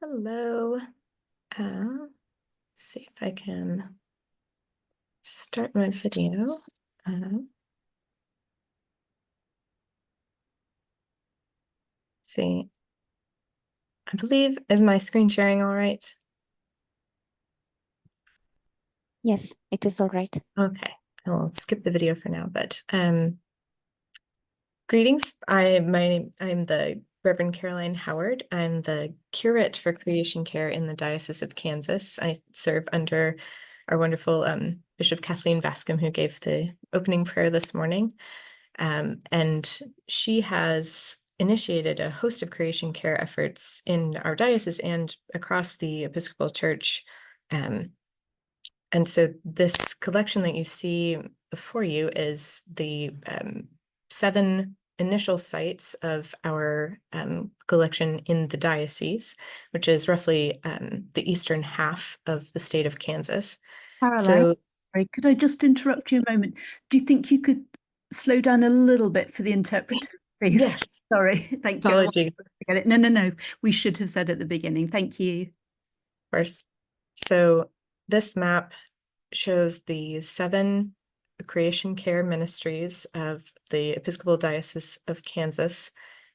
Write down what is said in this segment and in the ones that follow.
Hello. Let's see if I can start my video. See, I believe, is my screen sharing all right? Yes, it is all right. Okay, I'll skip the video for now, but greetings. I'm the Reverend Caroline Howard. I'm the curate for creation care in the Diocese of Kansas. I serve under our wonderful Bishop Kathleen Bascom, who gave the opening prayer this morning. And she has initiated a host of creation care efforts in our diocese and across the Episcopal Church. And so this collection that you see before you is the 7 initial sites of our collection in the diocese, which is roughly the eastern half of the state of Kansas. Caroline, So, sorry, could I just interrupt you a moment? Do you think you could slow down a little bit for the interpreter, please? yes, Sorry, thank you. apology. Forget it. No. We should have said at the beginning. Thank you. Of course. So this map shows the 7 creation care ministries of the Episcopal Diocese of Kansas.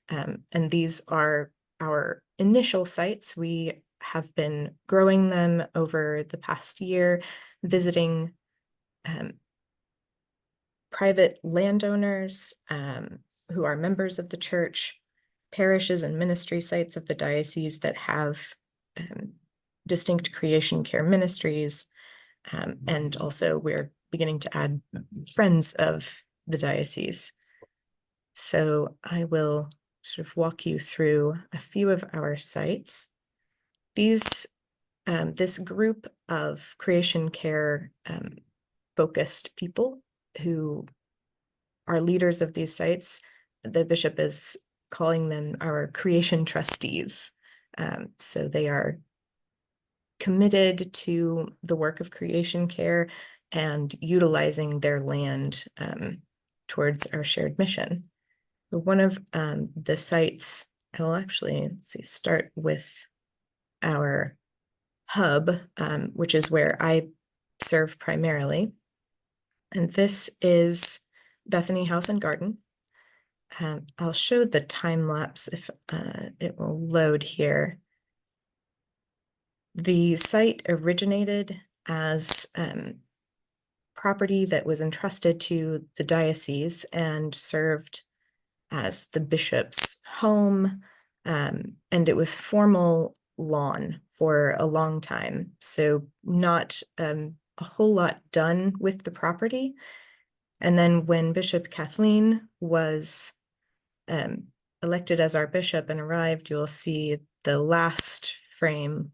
And these are our initial sites. We have been growing them over the past year, visiting private landowners who are members of the church, parishes and ministry sites of the diocese that have distinct creation care ministries. And also we're beginning to add friends of the diocese. So I will sort of walk you through a few of our sites. This group of creation care focused people who are leaders of these sites, the bishop is calling them our creation trustees. So they are committed to the work of creation care and utilizing their land towards our shared mission. One of the sites, I'll actually start with our hub, which is where I serve primarily. And this is Bethany House and Garden. I'll show the time lapse if it will load here. The site originated as property that was entrusted to the diocese and served as the bishop's home, and it was formal lawn for a long time. So not a whole lot done with the property. And then when Bishop Kathleen was elected as our bishop and arrived, you'll see the last frame.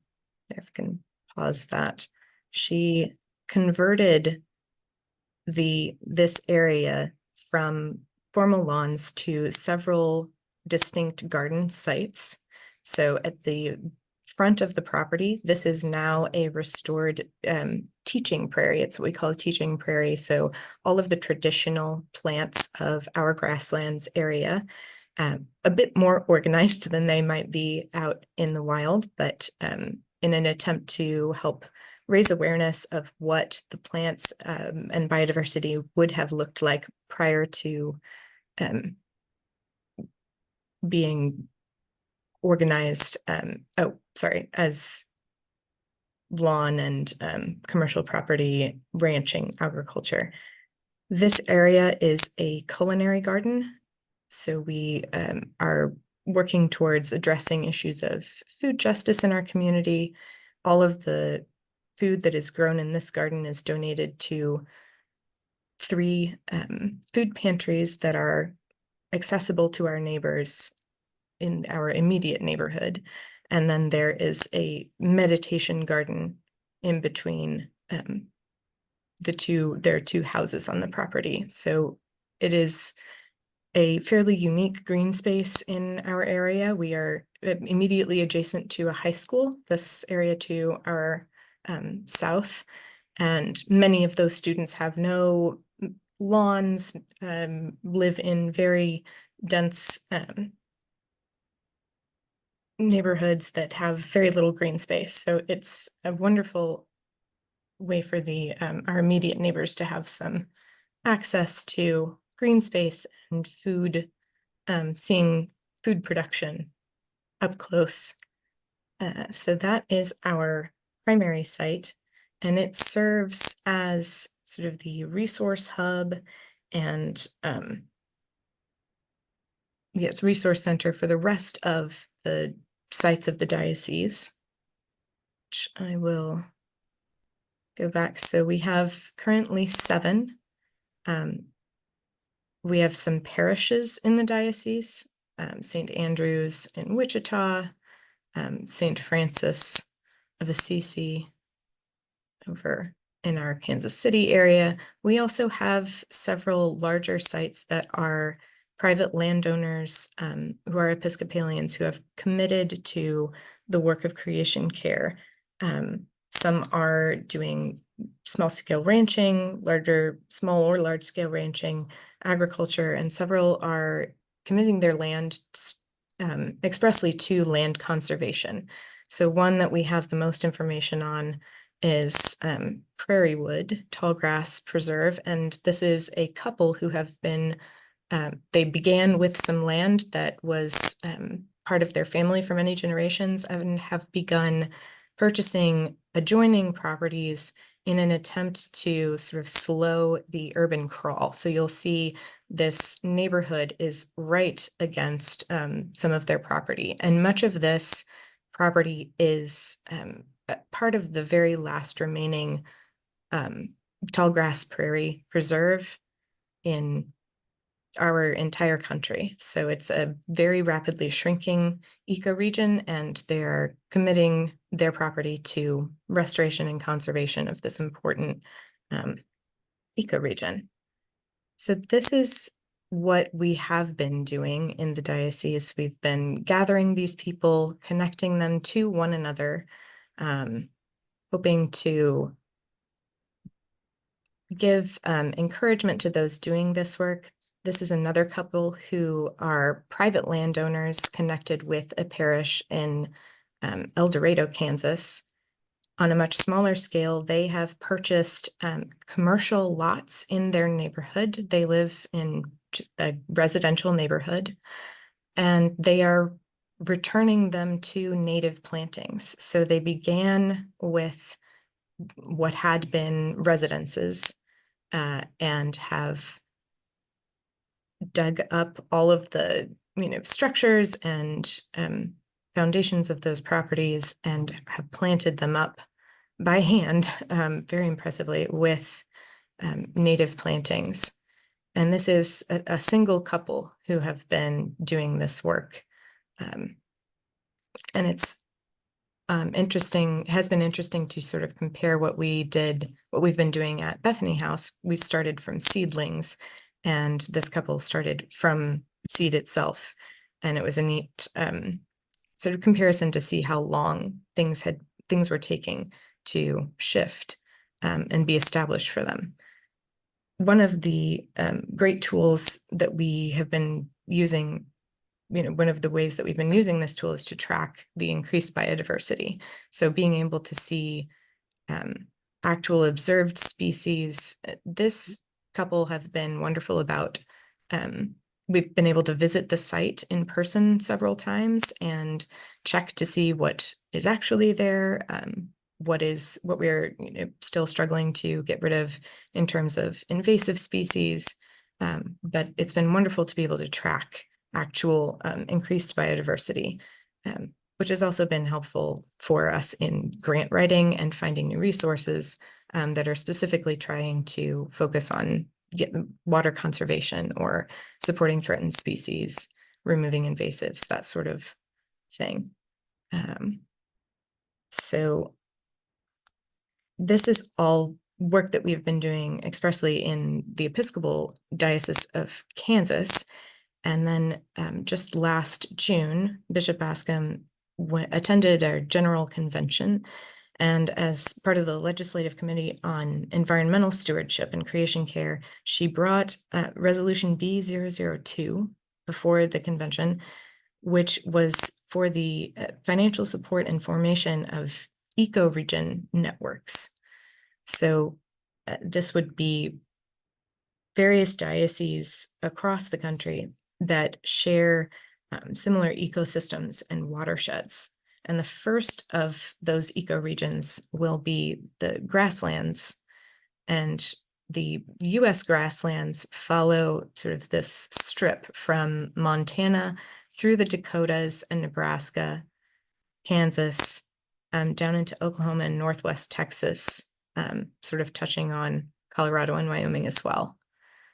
If I can pause that. She converted this area from formal lawns to several distinct garden sites. So at the front of the property, this is now a restored teaching prairie. It's what we call a teaching prairie. So all of the traditional plants of our grasslands area, a bit more organized than they might be out in the wild, but in an attempt to help raise awareness of what the plants and biodiversity would have looked like prior to being organized, as lawn and commercial property, ranching, agriculture. This area is a culinary garden. So we are working towards addressing issues of food justice in our community. All of the food that is grown in this garden is donated to 3 food pantries that are accessible to our neighbors in our immediate neighborhood. And then there is a meditation garden in between there are 2 houses on the property. So it is a fairly unique green space in our area. We are immediately adjacent to a high school, this area to our south, and many of those students have no lawns, live in very dense neighborhoods that have very little green space. So it's a wonderful way for the our immediate neighbors to have some access to green space and food, seeing food production up close. So that is our primary site, and it serves as sort of the resource hub and yes, resource center for the rest of the sites of the diocese, which I will go back. So we have currently 7. We have some parishes in the diocese, St. Andrew's in Wichita, St. Francis of Assisi over in our Kansas City area. We also have several larger sites that are private landowners who are Episcopalians who have committed to the work of creation care. Some are doing small scale ranching, small or large scale ranching, agriculture, and several are committing their land expressly to land conservation. So one that we have the most information on is Prairie Wood Tallgrass Preserve, and this is a couple who have been, they began with some land that was part of their family for many generations and have begun purchasing adjoining properties in an attempt to sort of slow the urban crawl. So you'll see this neighborhood is right against some of their property, and much of this property is part of the very last remaining tallgrass prairie preserve in our entire country. So it's a very rapidly shrinking ecoregion, and they're committing their property to restoration and conservation of this important ecoregion. So this is what we have been doing in the diocese. We've been gathering these people, connecting them to one another, hoping to give encouragement to those doing this work. This is another couple who are private landowners connected with a parish in El Dorado, Kansas. On a much smaller scale, they have purchased commercial lots in their neighborhood. They live in a residential neighborhood, and they are returning them to native plantings. So they began with what had been residences and have dug up all of the structures and foundations of those properties and have planted them up by hand very impressively with native plantings. And this is a single couple who have been doing this work. And it's interesting, has been interesting to sort of compare what we've been doing at Bethany House. We started from seedlings, and this couple started from seed itself. And it was a neat sort of comparison to see how long things were taking to shift and be established for them. One of the great tools that we have been using, one of the ways that we've been using this tool is to track the increased biodiversity. So being able to see actual observed species. This couple have been wonderful about, we've been able to visit the site in person several times and check to see what is actually there, what we're still struggling to get rid of in terms of invasive species. But it's been wonderful to be able to track actual increased biodiversity, which has also been helpful for us in grant writing and finding new resources that are specifically trying to focus on water conservation or supporting threatened species, removing invasives, that sort of thing. So this is all work that we've been doing expressly in the Episcopal Diocese of Kansas. And then just last June, Bishop Bascom attended our general convention, and as part of the Legislative Committee on Environmental Stewardship and Creation Care, she brought Resolution B002 before the convention, which was for the financial support and formation of ecoregion networks. So this would be various dioceses across the country that share similar ecosystems and watersheds. And the first of those ecoregions will be the grasslands, and the US grasslands follow sort of this strip from Montana through the Dakotas and Nebraska, Kansas, down into Oklahoma and Northwest Texas, sort of touching on Colorado and Wyoming as well.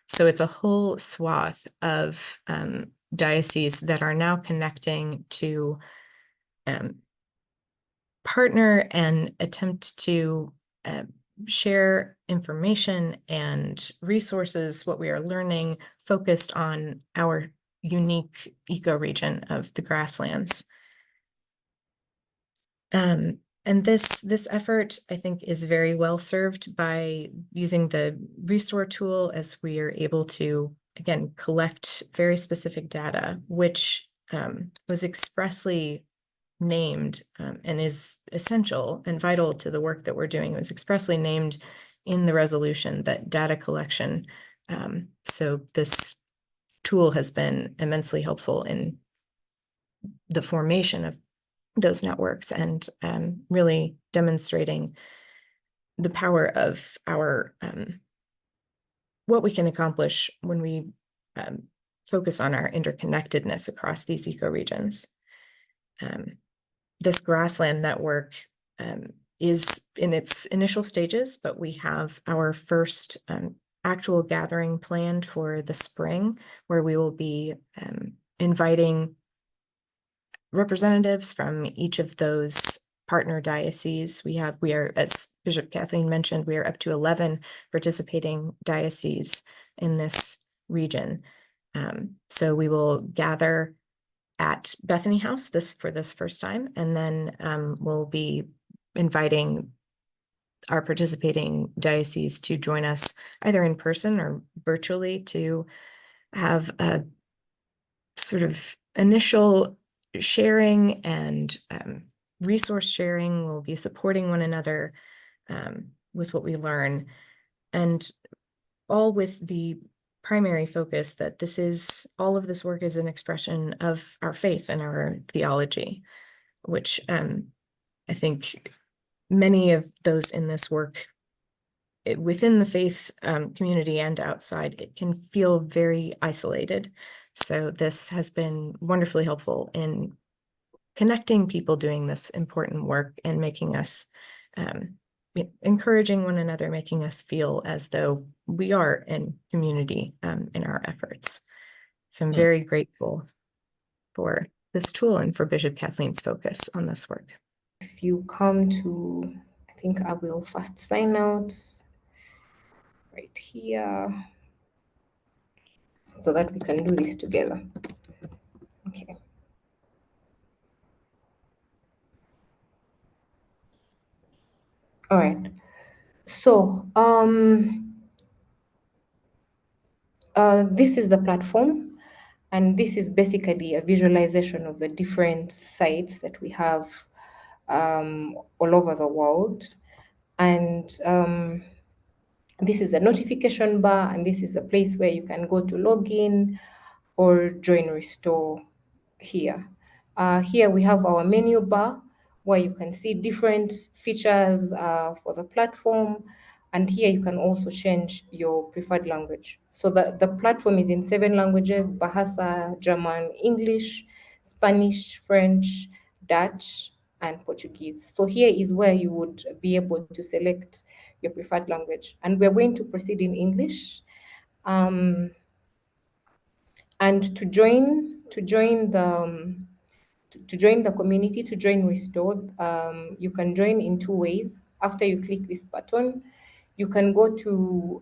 So it's a whole swath of dioceses that are now connecting to partner and attempt to share information and resources, what we are learning, focused on our unique ecoregion of the grasslands. And this effort, I think, is very well served by using the Restor tool, as we are able to, again, collect very specific data, which was expressly named and is essential and vital to the work that we're doing. It was expressly named in the resolution that data collection. So this tool has been immensely helpful in the formation of those networks and really demonstrating the power of our what we can accomplish when we focus on our interconnectedness across these ecoregions. This grassland network is in its initial stages, but we have our first actual gathering planned for the spring, where we will be inviting representatives from each of those partner dioceses. We are, as Bishop Kathleen mentioned, we are up to 11 participating dioceses in this region. So we will gather at Bethany House for this first time, and then we'll be inviting our participating dioceses to join us either in person or virtually to have a sort of initial sharing and resource sharing. We'll be supporting one another with what we learn, and all with the primary focus that all of this work is an expression of our faith and our theology, which I think many of those in this work within the faith community and outside, it can feel very isolated. So this has been wonderfully helpful in connecting people doing this important work and making us encouraging one another, making us feel as though we are in community in our efforts. So I'm very grateful for this tool and for Bishop Kathleen's focus on this work. If you come to, I think I will first sign out right here so that we can do this together. Okay. All right. So this is the platform, and this is basically a visualization of the different sites that we have all over the world. And this is the notification bar, and this is the place where you can go to log in or join Restor here. Here we have our menu bar where you can see different features for the platform. And here you can also change your preferred language. So the platform is in 7 languages: Bahasa, German, English, Spanish, French, Dutch, and Portuguese. So here is where you would be able to select your preferred language. And we're going to proceed in English. And to join the community, to join Restor, you can join in 2 ways. After you click this button, you can go to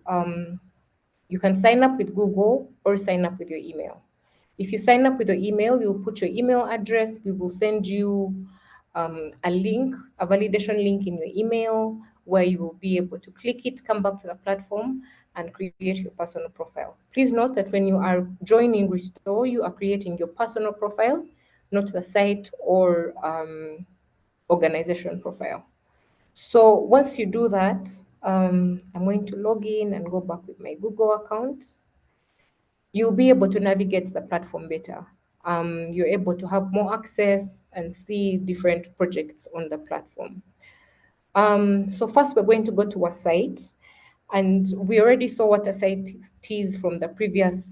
you can sign up with Google or sign up with your email. If you sign up with your email, you'll put your email address. We will send you a link, a validation link in your email, where you will be able to click it, come back to the platform, and create your personal profile. Please note that when you are joining Restor, you are creating your personal profile. not the site or organization profile. So once you do that, I'm going to log in and go back with my Google account. You'll be able to navigate the platform better. You're able to have more access and see different projects on the platform. So first we're going to go to a site, and we already saw what a site is from the previous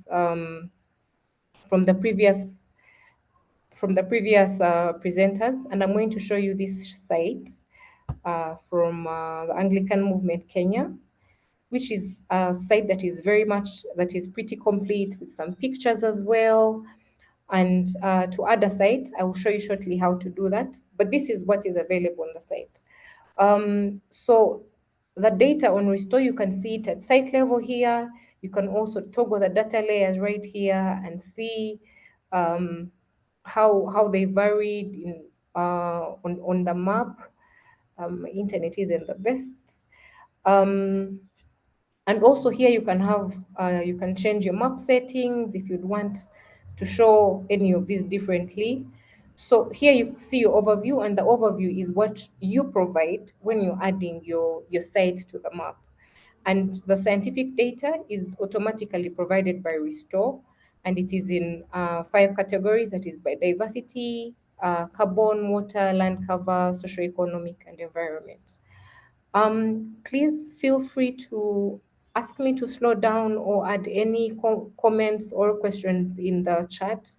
presenters, and I'm going to show you this site from the Anglican Movement Kenya, which is a site that is pretty complete with some pictures as well. And to add a site, I will show you shortly how to do that. But this is what is available on the site. So the data on Restor, you can see it at site level here. You can also toggle the data layers right here and see how they varied on the map. Internet isn't the best. And also here you can change your map settings if you'd want to show any of these differently. So here you see your overview, and the overview is what you provide when you're adding your site to the map. And the scientific data is automatically provided by Restor, and it is in 5 categories, that is by diversity, carbon, water, land cover, socioeconomic, and environment. Please feel free to ask me to slow down or add any comments or questions in the chat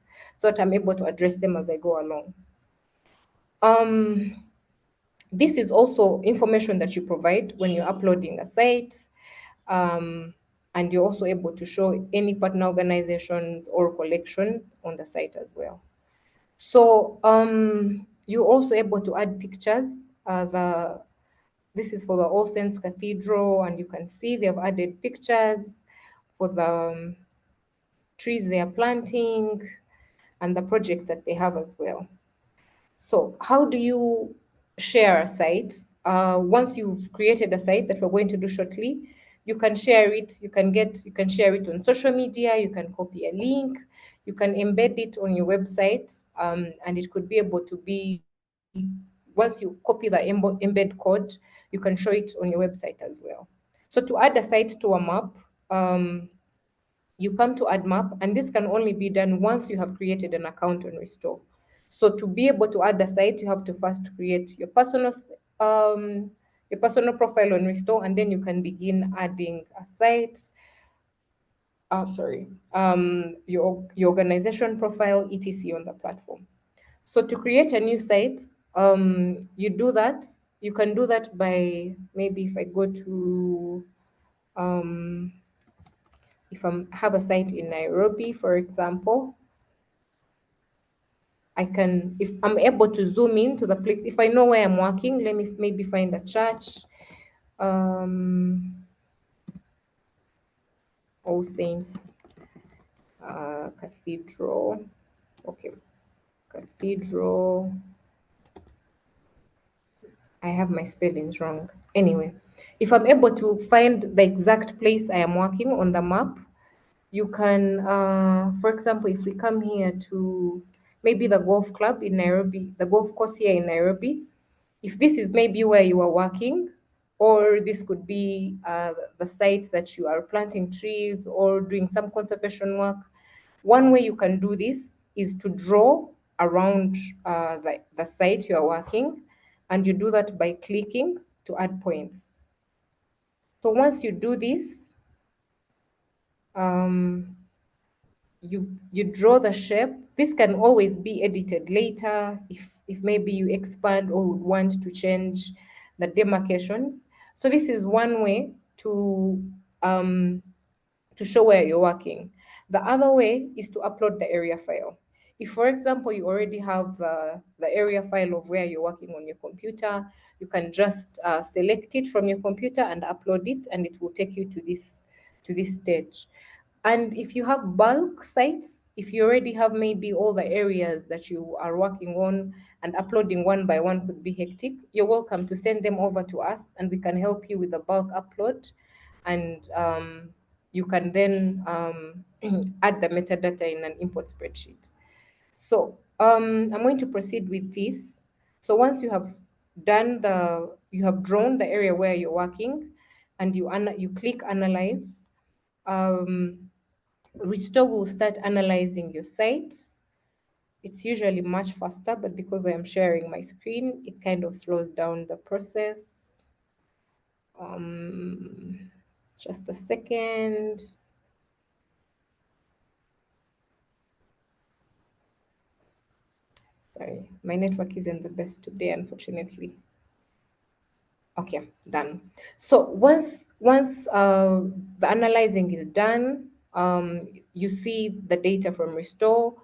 so that I'm able to address them as I go along. This is also information that you provide when you're uploading a site, and you're also able to show any partner organizations or collections on the site as well. So you're also able to add pictures. This is for the All Saints Cathedral, and you can see they have added pictures for the trees they are planting and the projects that they have as well. So how do you share a site? Once you've created a site that we're going to do shortly, you can share it. You can share it on social media. You can copy a link. You can embed it on your website, and it could be able to be, once you copy the embed code, you can show it on your website as well. So to add a site to a map, you come to add map, and this can only be done once you have created an account on Restor. So to be able to add a site, you have to first create your personal profile on Restor, and then you can begin adding a site. Your organization profile, etc. on the platform. So to create a new site, you do that. You can do that by, maybe if I go to, if I have a site in Nairobi, for example, I can, if I'm able to zoom in to the place, if I know where I'm working, let me maybe find a church. All Saints Cathedral. Okay, Cathedral. I have my spellings wrong. Anyway, if I'm able to find the exact place I am working on the map, you can, for example, if we come here to maybe the golf club in Nairobi, the golf course here in Nairobi, if this is maybe where you are working, or this could be the site that you are planting trees or doing some conservation work, one way you can do this is to draw around the site you are working, and you do that by clicking to add points. So once you do this, you draw the shape. This can always be edited later if maybe you expand or would want to change the demarcations. So this is one way to show where you're working. The other way is to upload the area file. If, for example, you already have the area file of where you're working on your computer, you can just select it from your computer and upload it, and it will take you to this stage. And if you have bulk sites, if you already have maybe all the areas that you are working on, and uploading one by one could be hectic, you're welcome to send them over to us, and we can help you with the bulk upload. And you can then add the metadata in an import spreadsheet. So I'm going to proceed with this. So once you have you have drawn the area where you're working, and you click analyze, Restor will start analyzing your site. It's usually much faster, but because I am sharing my screen, it kind of slows down the process. Just a second. Sorry, my network isn't the best today, unfortunately. Okay, done. So once the analyzing is done, you see the data from Restore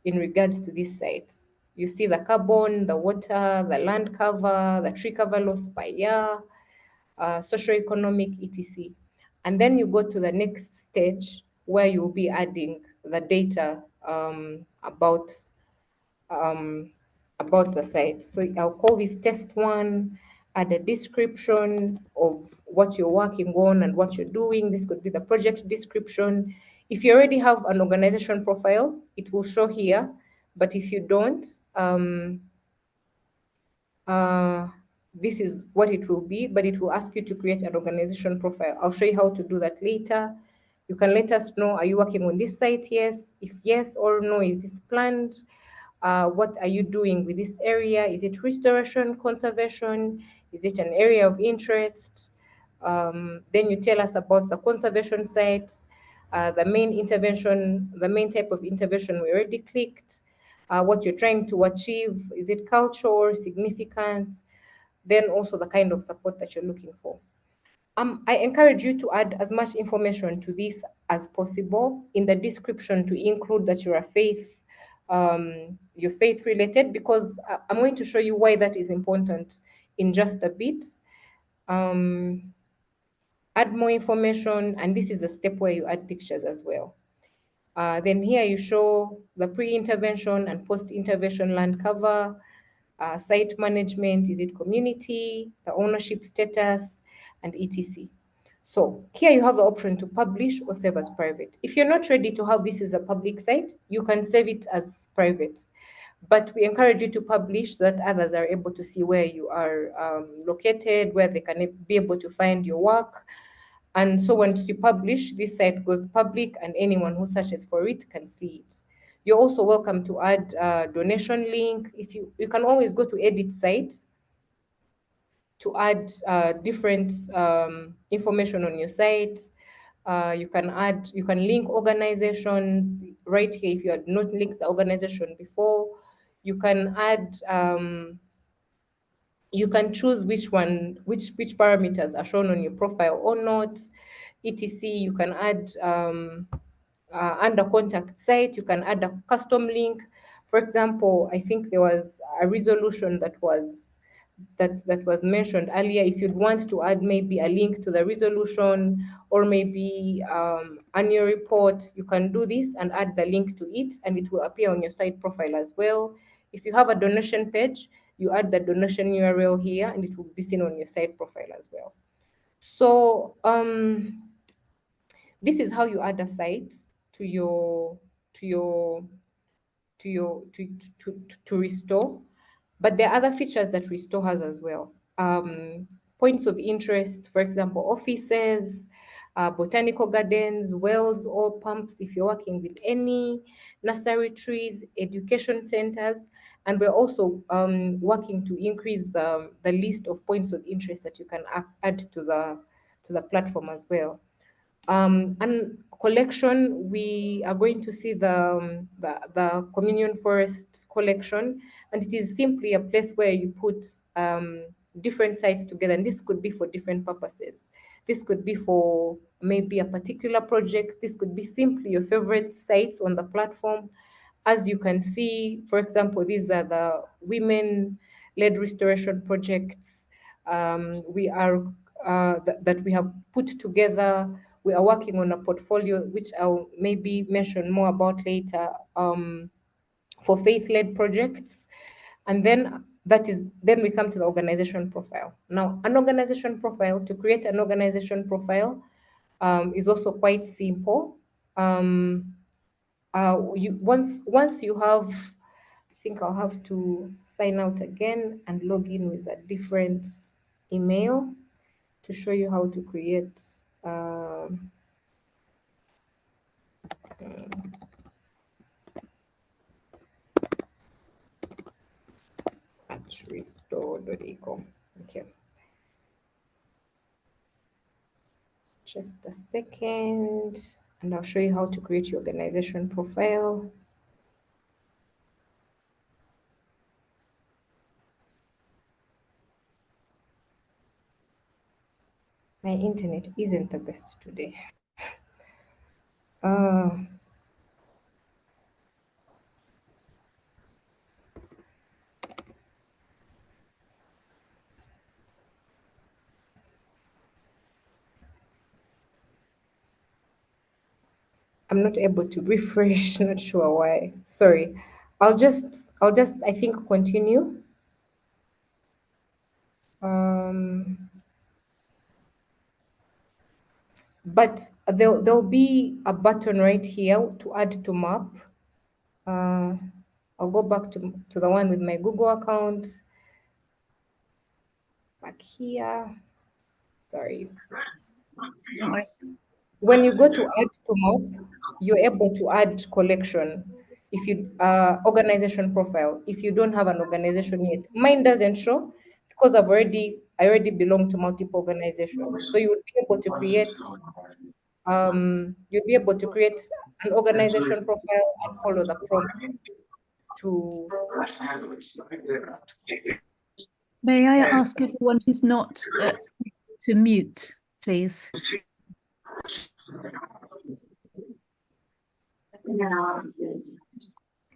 in regards to this site. You see the carbon, the water, the land cover, the tree cover loss by year, socioeconomic, etc. And then you go to the next stage where you'll be adding the data um, about the site. So I'll call this test one, add a description of what you're working on and what you're doing. This could be the project description. If you already have an organization profile, it will show here. But if you don't, this is what it will be, but it will ask you to create an organization profile. I'll show you how to do that later. You can let us know, are you working on this site? Yes. If yes or no, is this planned? What are you doing with this area? Is it restoration, conservation? Is it an area of interest? Then you tell us about the conservation sites, the main intervention, the main type of intervention we already clicked, what you're trying to achieve. Is it cultural, significant? Then also the kind of support that you're looking for. I encourage you to add as much information to this as possible in the description, to include that you're faith related, because I'm going to show you why that is important in just a bit. Add more information, and this is a step where you add pictures as well. Then here you show the pre-intervention and post-intervention land cover, site management, is it community, the ownership status, and etc. So here you have the option to publish or save as private. If you're not ready to have this as a public site, you can save it as private. But we encourage you to publish so that others are able to see where you are located, where they can be able to find your work. And so once you publish, this site goes public and anyone who searches for it can see it. You're also welcome to add a donation link. If you can always go to edit sites to add different information on your site. You can link organizations right here if you had not linked the organization before. You can add, you can choose which parameters are shown on your profile or not, etc. You can add under contact site, you can add a custom link. For example, I think there was a resolution that was mentioned earlier. If you'd want to add maybe a link to the resolution or maybe annual report, you can do this and add the link to it, and it will appear on your site profile as well. If you have a donation page, you add the donation URL here and it will be seen on your site profile as well. So this is how you add a site to Restor. But there are other features that Restor has as well. Points of interest, for example, offices, botanical gardens, wells or pumps if you're working with any, nursery trees, education centers, and we're also working to increase the list of points of interest that you can add to the platform as well. And collection, we are going to see the communion forest collection, and it is simply a place where you put different sites together, and this could be for different purposes. This could be for maybe a particular project. This could be simply your favorite sites on the platform. As you can see, for example, these are the women-led restoration projects we have put together. We are working on a portfolio, which I'll maybe mention more about later, for faith-led projects. And then we come to the organization profile. Now, an organization profile, to create an organization profile is also quite simple. Once you have think I'll have to sign out again and log in with a different email to show you how to create at restor.eco. Okay. Just a second, and I'll show you how to create your organization profile. My internet isn't the best today. I'm not able to refresh, not sure why. Sorry. I'll just I think continue. But there'll be a button right here to add to map. I'll go back to the one with my Google account. Back here. Sorry. Don't worry. When you go to add to map, you're able to add collection. If you organization profile, if you don't have an organization yet, mine doesn't show because I already belong to multiple organizations. So you'll be able to create an organization profile and follow the prompts to. May I ask everyone who's not to mute, please?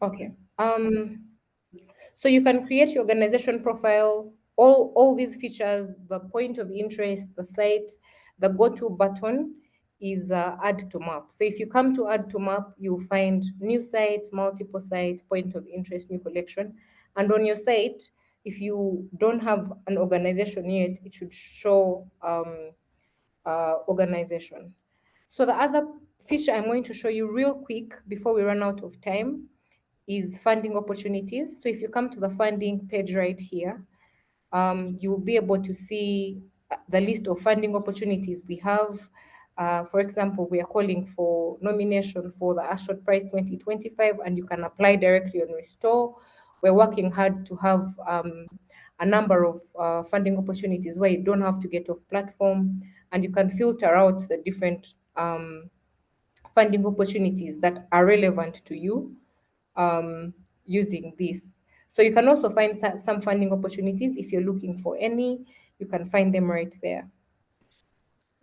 Okay. So you can create your organization profile, all these features, the point of interest, the site, the go-to button is add to map. So if you come to add to map, you'll find new site, multiple site, point of interest, new collection. And on your site, if you don't have an organization yet, it should show organization. So the other feature I'm going to show you real quick before we run out of time is funding opportunities. So if you come to the funding page right here, you will be able to see the list of funding opportunities we have. For example, we are calling for nomination for the Assured Prize 2025, and you can apply directly on Restor. We're working hard to have a number of funding opportunities where you don't have to get off platform, and you can filter out the different funding opportunities that are relevant to you using this. So you can also find some funding opportunities. If you're looking for any, you can find them right there.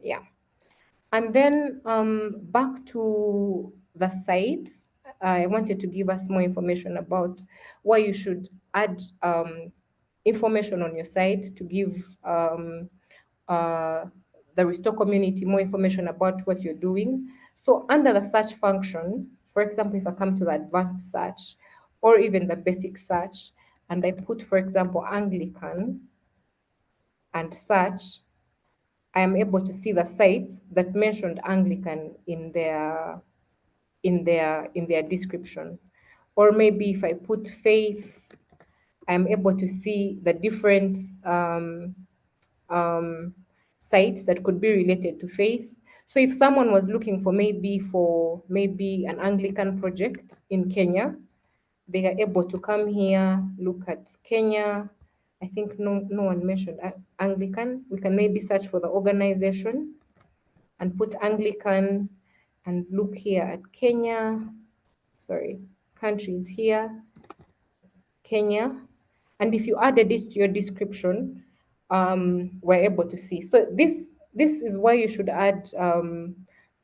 Yeah. And then back to the site, I wanted to give us more information about why you should add information on your site to give the Restore community more information about what you're doing. So under the search function, for example, if I come to the advanced search or even the basic search, and I put, for example, Anglican and search, I am able to see the sites that mentioned Anglican in their description. Or maybe if I put faith, I'm able to see the different sites that could be related to faith. So if someone was looking for maybe an Anglican project in Kenya, they are able to come here, look at Kenya. I think no one mentioned Anglican. We can maybe search for the organization and put Anglican and look here at Kenya. Sorry, countries here, Kenya. And if you added it to your description, we're able to see. So this is why you should add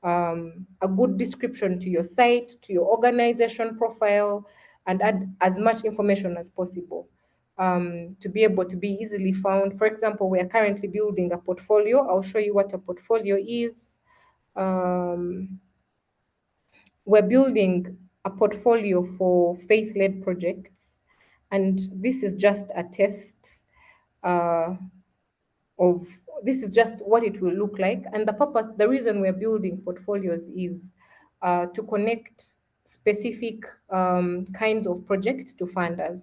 a good description to your site, to your organization profile, and add as much information as possible to be able to be easily found. For example, we are currently building a portfolio. I'll show you what a portfolio is. We're building a portfolio for faith-led projects, and this is just a test this is just what it will look like. And the reason we're building portfolios is to connect specific kinds of projects to fund us.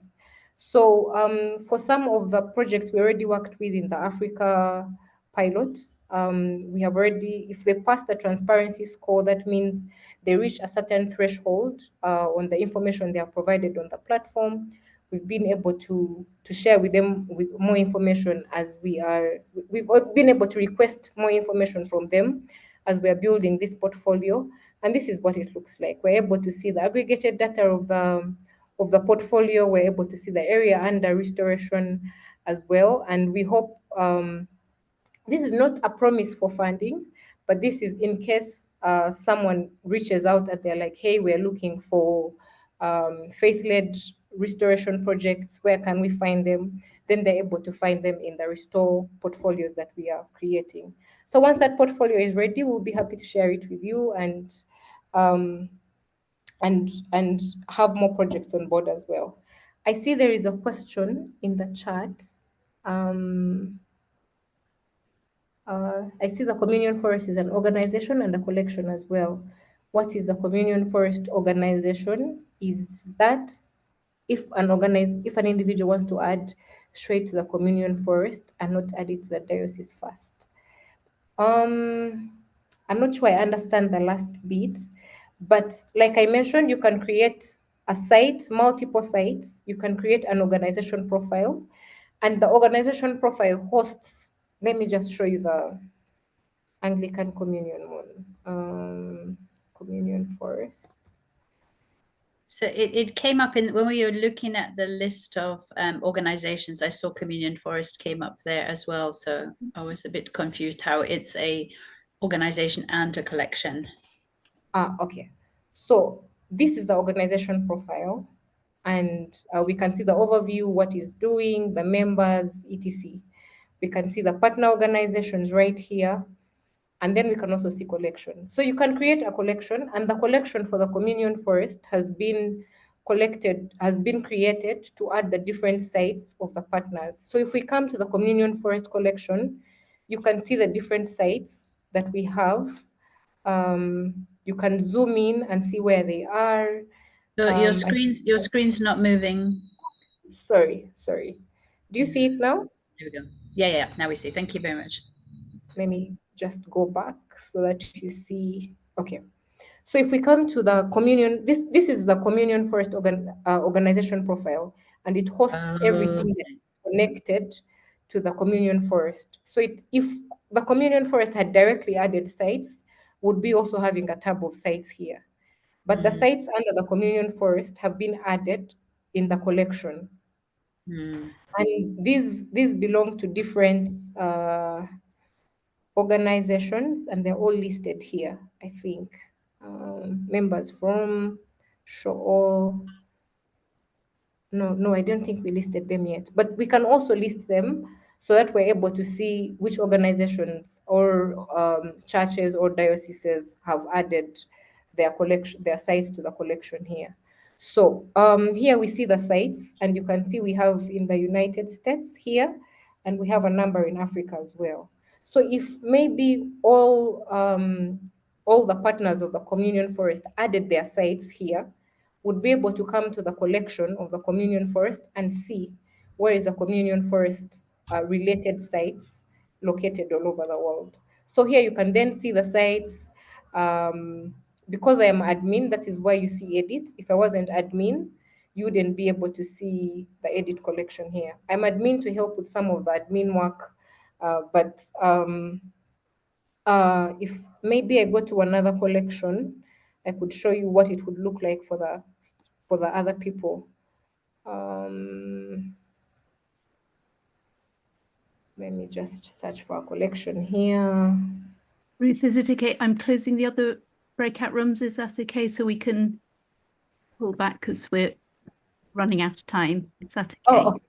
So for some of the projects we already worked with in the Africa pilot, we have already, if they pass the transparency score, that means they reach a certain threshold on the information they are provided on the platform. We've been able to share with them with more information as we've been able to request more information from them as we are building this portfolio. And this is what it looks like. We're able to see the aggregated data of the portfolio. We're able to see the area under restoration as well. And we hope this is not a promise for funding, but this is in case someone reaches out and they're like, hey, we're looking for faith-led restoration projects. Where can we find them? Then they're able to find them in the Restore portfolios that we are creating. So once that portfolio is ready, we'll be happy to share it with you and have more projects on board as well. I see there is a question in the chat. I see the Communion Forest is an organization and a collection as well. What is the Communion Forest organization? Is that if an individual wants to add straight to the Communion Forest and not add it to the diocese first? I'm not sure I understand the last bit, but like I mentioned, you can create a site, multiple sites. You can create an organization profile, and the organization profile hosts. Let me just show you the Anglican Communion one. Communion Forest. So it came up in when we were looking at the list of organizations. I saw Communion Forest came up there as well. So I was a bit confused how it's a organization and a collection. Okay. So this is the organization profile, and we can see the overview, what it's doing, the members, etc. We can see the partner organizations right here. And then we can also see collection. So you can create a collection, and the collection for the Communion Forest has been created to add the different sites of the partners. So if we come to the Communion Forest collection, you can see the different sites that we have. You can zoom in and see where they are. Your screen's not moving. Sorry. Do you see it now? There we go. Yeah. Now we see. Thank you very much. Let me just go back so that you see. Okay. So if we come to the Communion, this is the Communion Forest organization profile, and it hosts everything that is connected to the Communion Forest. So if the Communion Forest had directly added sites, would be also having a tab of sites here. But the sites under the Communion Forest have been added in the collection. And these belong to different organizations, and they're all listed here, I think. Members from, show all. No, I don't think we listed them yet, but we can also list them so that we're able to see which organizations or churches or dioceses have added their sites to the collection here. So here we see the sites, and you can see we have in the United States here, and we have a number in Africa as well. So if maybe all the partners of the Communion Forest added their sites here, would be able to come to the collection of the Communion Forest and see where is the Communion Forest related sites located all over the world. So here you can then see the sites. Because I am admin, that is why you see edit. If I wasn't admin, you wouldn't be able to see the edit collection here. I'm admin to help with some of the admin work, but if maybe I go to another collection, I could show you what it would look like for the other people. Let me just search for a collection here. Ruth, is it okay? I'm closing the other breakout rooms. Is that okay? So we can pull back because we're running out of time. Is that okay? Oh, okay.